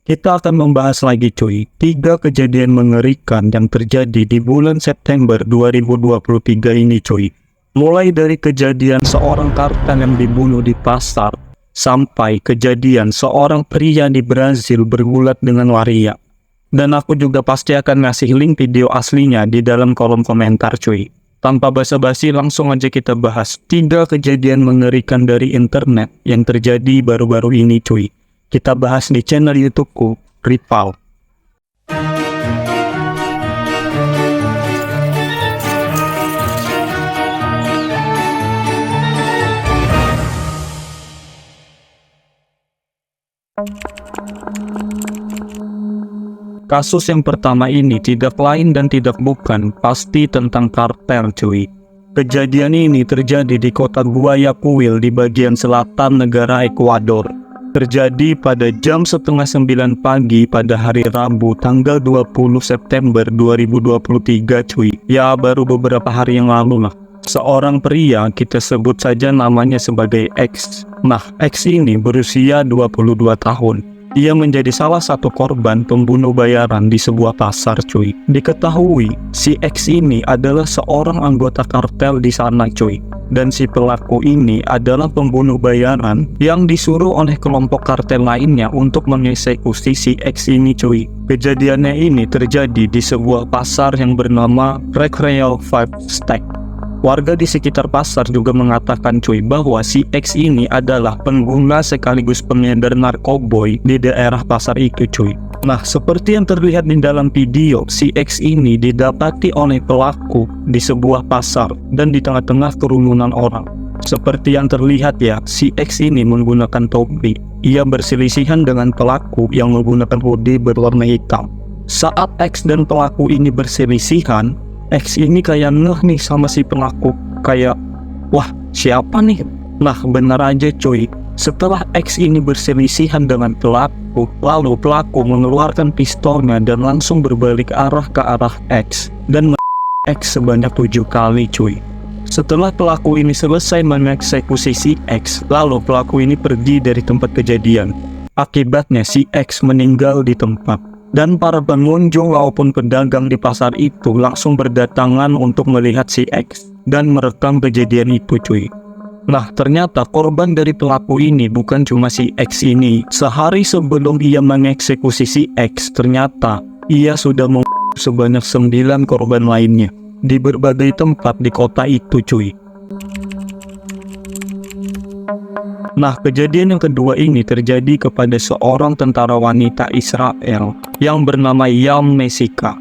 Kita akan membahas lagi cuy, 3 kejadian mengerikan yang terjadi di bulan September 2023 ini cuy. Mulai dari kejadian seorang kartel yang dibunuh di pasar, sampai kejadian seorang pria di Brazil bergulat dengan waria. Dan aku juga pasti akan ngasih link video aslinya di dalam kolom komentar cuy. Tanpa basa-basi langsung aja kita bahas 3 kejadian mengerikan dari internet yang terjadi baru-baru ini cuy. Kita bahas di channel YouTubeku, Rival. Kasus yang pertama ini tidak lain dan tidak bukan pasti tentang kartel cuy. Kejadian ini terjadi di kota Guayaquil di bagian selatan negara Ekuador. Terjadi pada jam 8:30 pagi pada hari Rabu tanggal 20 September 2023 cuy. Ya baru beberapa hari yang lalu lah. Seorang pria, kita sebut saja namanya sebagai X. Nah, X ini berusia 22 tahun. Ia menjadi salah satu korban pembunuh bayaran di sebuah pasar cuy. Diketahui, si X ini adalah seorang anggota kartel di sana cuy. Dan si pelaku ini adalah pembunuh bayaran yang disuruh oleh kelompok kartel lainnya untuk mengeksekusi si X ini cuy. Kejadiannya ini terjadi di sebuah pasar yang bernama Recreal 5 Stack. Warga di sekitar pasar juga mengatakan cuy bahwa si X ini adalah pengguna sekaligus pengedar narkoboy di daerah pasar itu cuy. Nah, seperti yang terlihat di dalam video, si X ini didapati oleh pelaku di sebuah pasar dan di tengah-tengah kerumunan orang. Seperti yang terlihat ya, si X ini menggunakan topi. Ia berselisihan dengan pelaku yang menggunakan hoodie berwarna hitam. Saat X dan pelaku ini berselisihan, X ini kayak ngeh nih sama si pelaku, kayak wah siapa nih? Nah benar aja cuy, setelah X ini berselisihan dengan pelaku, lalu pelaku mengeluarkan pistolnya dan langsung berbalik arah ke arah X dan X sebanyak 7 kali cuy. Setelah pelaku ini selesai mengeksekusi si X, lalu pelaku ini pergi dari tempat kejadian. Akibatnya si X meninggal di tempat. Dan para pengunjung maupun pedagang di pasar itu langsung berdatangan untuk melihat si X dan merekam kejadian itu cuy. Nah ternyata korban dari pelaku ini bukan cuma si X ini. Sehari sebelum ia mengeksekusi si X, ternyata ia sudah membunuh sebanyak 9 korban lainnya di berbagai tempat di kota itu cuy. Nah, kejadian yang kedua ini terjadi kepada seorang tentara wanita Israel yang bernama Yam Mesika.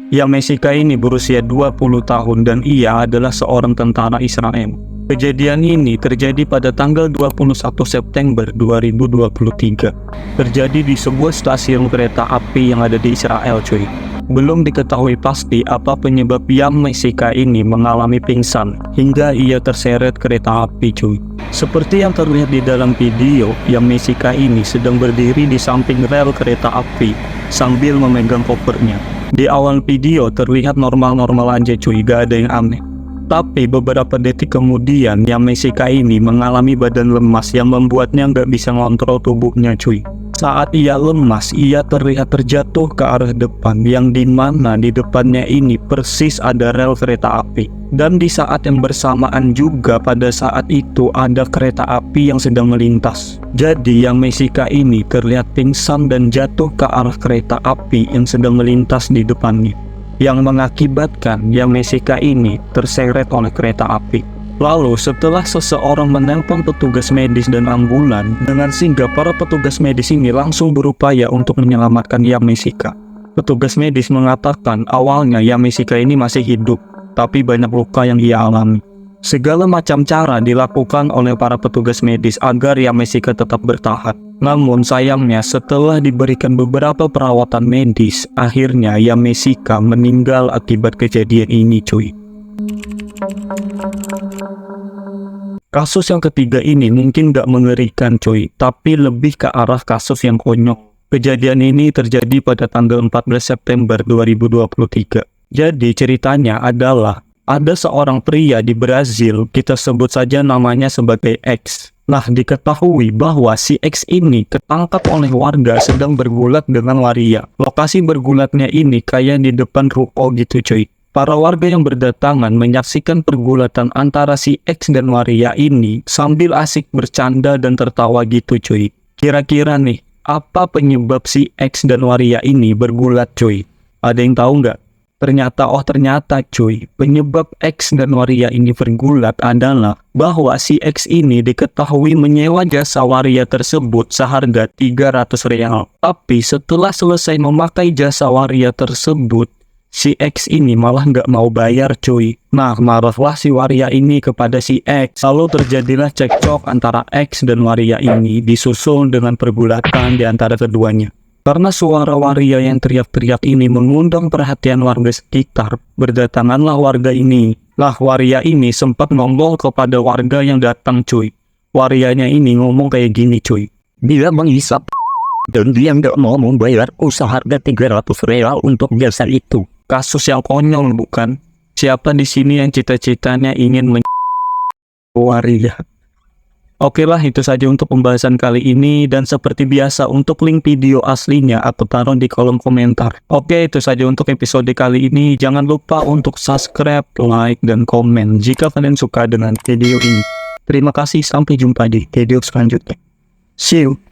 Yam Mesika ini berusia 20 tahun dan ia adalah seorang tentara Israel. Kejadian ini terjadi pada tanggal 21 September 2023. Terjadi di sebuah stasiun kereta api yang ada di Israel cuy. Belum diketahui pasti apa penyebab Yam Mesika ini mengalami pingsan hingga ia terseret kereta api cuy. Seperti yang terlihat di dalam video, Yam Mesika ini sedang berdiri di samping rel kereta api sambil memegang kopernya. Di awal video terlihat normal-normal aja cuy, gak ada yang aneh. Tapi beberapa detik kemudian Yam Mesika ini mengalami badan lemas yang membuatnya gak bisa ngontrol tubuhnya cuy. Saat ia lemas, ia terlihat terjatuh ke arah depan yang dimana di depannya ini persis ada rel kereta api. Dan di saat yang bersamaan juga pada saat itu ada kereta api yang sedang melintas. Jadi Yam Mesika ini terlihat pingsan dan jatuh ke arah kereta api yang sedang melintas di depannya, yang mengakibatkan Yam Mesika ini terseret oleh kereta api. Lalu setelah seseorang menelpon petugas medis dan ambulan, dengan sigap para petugas medis ini langsung berupaya untuk menyelamatkan Yam Mesika. Petugas medis mengatakan awalnya Yam Mesika ini masih hidup, tapi banyak luka yang ia alami. Segala macam cara dilakukan oleh para petugas medis agar Yam Mesika tetap bertahan. Namun sayangnya setelah diberikan beberapa perawatan medis, akhirnya Yam Mesika meninggal akibat kejadian ini cuy. Kasus yang ketiga ini mungkin gak mengerikan cuy, tapi lebih ke arah kasus yang konyol. Kejadian ini terjadi pada tanggal 14 September 2023. Jadi ceritanya adalah Ada seorang pria di Brazil, kita sebut saja namanya sebagai X. Nah, diketahui bahwa si X ini ketangkap oleh warga sedang bergulat dengan waria. Lokasi bergulatnya ini kayak di depan ruko gitu cuy. Para warga yang berdatangan menyaksikan pergulatan antara si X dan waria ini sambil asik bercanda dan tertawa gitu cuy. Kira-kira nih, apa penyebab si X dan waria ini bergulat cuy? Ada yang tahu nggak? Ternyata cuy, penyebab X dan waria ini bergulat adalah bahwa si X ini diketahui menyewa jasa waria tersebut seharga 300 real. Tapi setelah selesai memakai jasa waria tersebut, si X ini malah nggak mau bayar cuy. Nah, marahlah si waria ini kepada si X. Lalu terjadilah cekcok antara X dan waria ini, disusul dengan pergulatan di antara keduanya. Karena suara waria yang teriak-teriak ini mengundang perhatian warga sekitar, berdatanganlah warga ini. Lah, waria ini sempat ngomong kepada warga yang datang cuy. Warianya ini ngomong kayak gini cuy. Dia menghisap dan dia nggak mau membayar seharga 300 real untuk jasa itu. Kasus yang konyol bukan? Siapa di sini yang cita-citanya ingin waria? Oke lah, itu saja untuk pembahasan kali ini, dan seperti biasa untuk link video aslinya aku taruh di kolom komentar. Oke, itu saja untuk episode kali ini. Jangan lupa untuk subscribe, like, dan komen jika kalian suka dengan video ini. Terima kasih, sampai jumpa di video selanjutnya. See you.